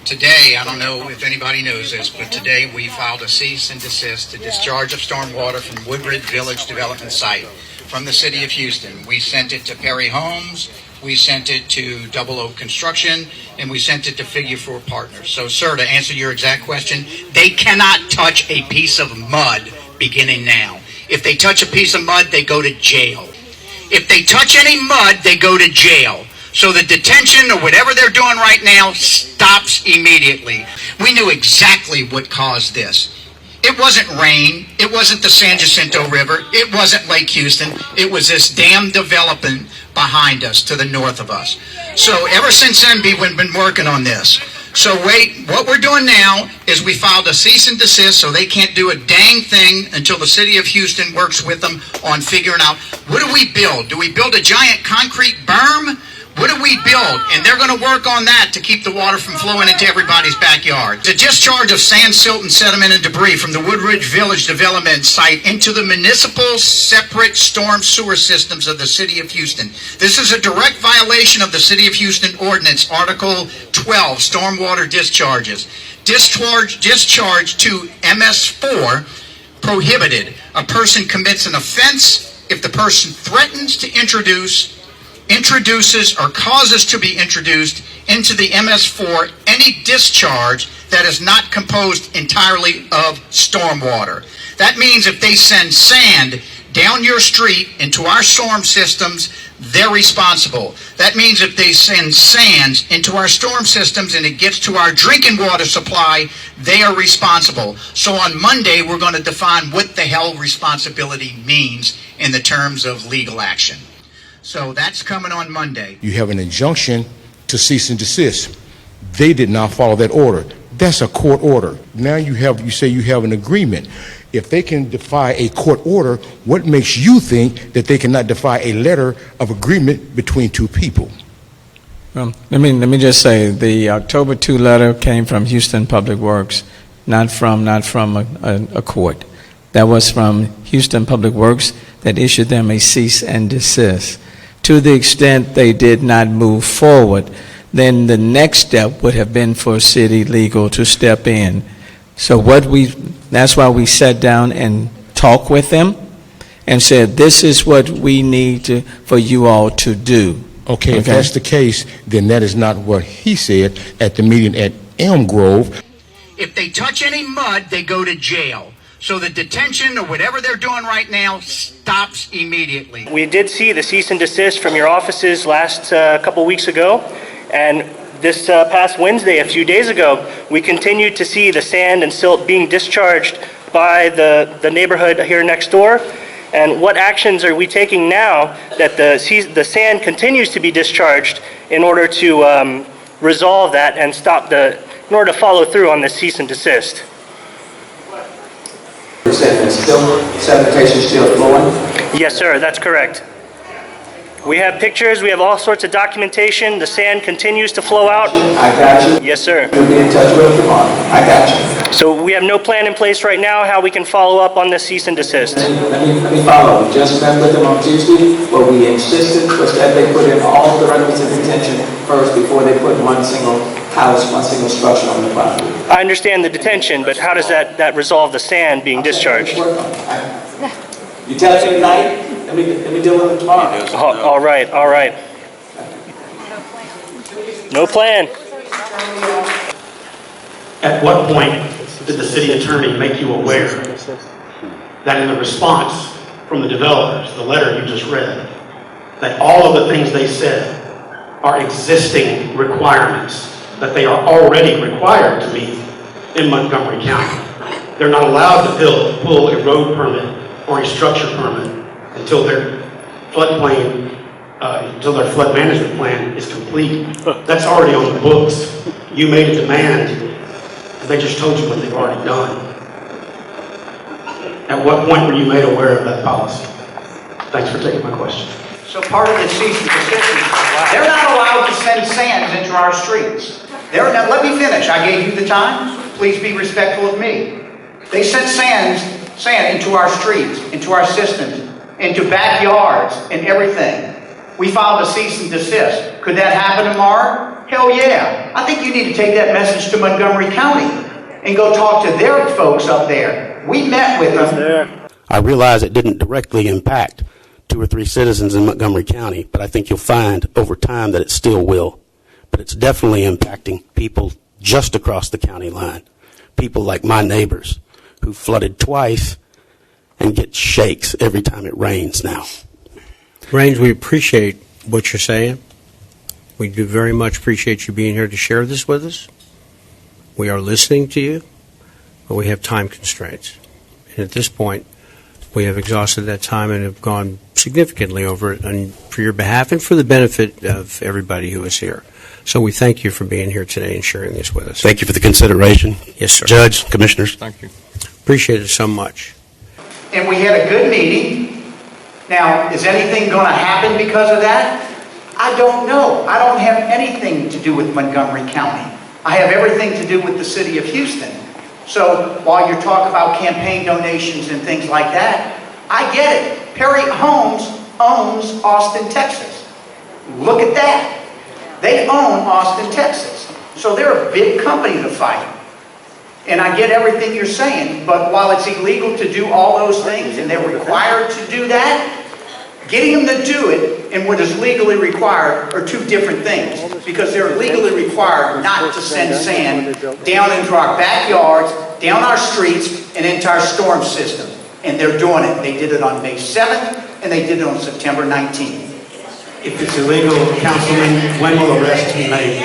Today, I don't know if anybody knows this, but today we filed a cease and desist to discharge of stormwater from Woodridge Village Development Site from the City of Houston. We sent it to Perry Homes, we sent it to Double Oak Construction, and we sent it to Figure 4 Partners. So, sir, to answer your exact question, they cannot touch a piece of mud beginning now. If they touch a piece of mud, they go to jail. If they touch any mud, they go to jail. So the detention or whatever they're doing right now stops immediately. We knew exactly what caused this. It wasn't rain. It wasn't the San Jacinto River. It wasn't Lake Houston. It was this damn development behind us to the north of us. So ever since then, we've been working on this. So what we're doing now is we filed a cease and desist so they can't do a dang thing until the City of Houston works with them on figuring out, what do we build? Do we build a giant concrete berm? What do we build? And they're going to work on that to keep the water from flowing into everybody's backyard. The discharge of sand, silt, and sediment and debris from the Woodridge Village Development Site into the municipal separate storm sewer systems of the City of Houston. This is a direct violation of the City of Houston Ordinance, Article 12, Stormwater Discharges. Discharge to MS4 prohibited. A person commits an offense if the person threatens to introduces or causes to be introduced into the MS4 any discharge that is not composed entirely of stormwater. That means if they send sand down your street into our storm systems, they're responsible. That means if they send sands into our storm systems and it gets to our drinking water supply, they are responsible. So on Monday, we're going to define what the hell responsibility means in the terms of legal action. So that's coming on Monday. You have an injunction to cease and desist. They did not follow that order. That's a court order. Now you say you have an agreement. If they can defy a court order, what makes you think that they cannot defy a letter of agreement between two people? Let me just say the October 2 letter came from Houston Public Works, not from a court. That was from Houston Public Works that issued them a cease and desist. To the extent they did not move forward, then the next step would have been for city legal to step in. So that's why we sat down and talked with them and said, this is what we need for you all to do. Okay, if that's the case, then that is not what he said at the meeting at Elm Grove. If they touch any mud, they go to jail. So the detention or whatever they're doing right now stops immediately. We did see the cease and desist from your offices last couple weeks ago, and this past Wednesday, a few days ago, we continued to see the sand and silt being discharged by the neighborhood here next door. And what actions are we taking now that the sand continues to be discharged in order to resolve that and in order to follow through on the cease and desist? Sanitation still flowing? Yes, sir, that's correct. We have pictures, we have all sorts of documentation. The sand continues to flow out. I got you. Yes, sir. We'll be in touch with them tomorrow. I got you. So we have no plan in place right now how we can follow up on this cease and desist. Let me follow. We just met with them on Tuesday, but we insisted was that they put in all the requisite detention first before they put one single house, one single structure on the property. I understand the detention, but how does that resolve the sand being discharged? You tell me tonight, let me deal with it tomorrow. All right. No plan. At what point did the city attorney make you aware that in the response from the developers, the letter you just read, that all of the things they said are existing requirements that they are already required to meet in Montgomery County? They're not allowed to pull a road permit or a structure permit until their floodplain, until their flood management plan is complete. That's already on the books. You made a demand, and they just told you what they've already done. At what point were you made aware of that policy? Thanks for taking my question. So part of the cease and desist, they're not allowed to send sands into our streets. Let me finish. I gave you the time. Please be respectful of me. They sent sand into our streets, into our systems, into backyards and everything. We filed a cease and desist. Could that happen tomorrow? Hell yeah. I think you need to take that message to Montgomery County and go talk to their folks up there. We met with them. I realize it didn't directly impact 2 or 3 citizens in Montgomery County, but I think you'll find over time that it still will. But it's definitely impacting people just across the county line. People like my neighbors who flooded twice and get shakes every time it rains now. Raines, we appreciate what you're saying. We do very much appreciate you being here to share this with us. We are listening to you, but we have time constraints. And at this point, we have exhausted that time and have gone significantly over it and for your behalf and for the benefit of everybody who is here. So we thank you for being here today and sharing this with us. Thank you for the consideration. Yes, sir. Judge, commissioners. Thank you. Appreciate it so much. And we had a good meeting. Now, is anything going to happen because of that? I don't know. I don't have anything to do with Montgomery County. I have everything to do with the city of Houston. So while you're talking about campaign donations and things like that, I get it. Perry Homes owns Austin, Texas. Look at that. They own Austin, Texas. So they're a big company to fight. And I get everything you're saying, but while it's illegal to do all those things and they're required to do that, getting them to do it and what is legally required are two different things, because they're legally required not to send sand down into our backyards, down our streets, and into our storm system. And they're doing it. They did it on May 7th, and they did it on September 19th. If it's illegal, Councilman, when will arrests be made?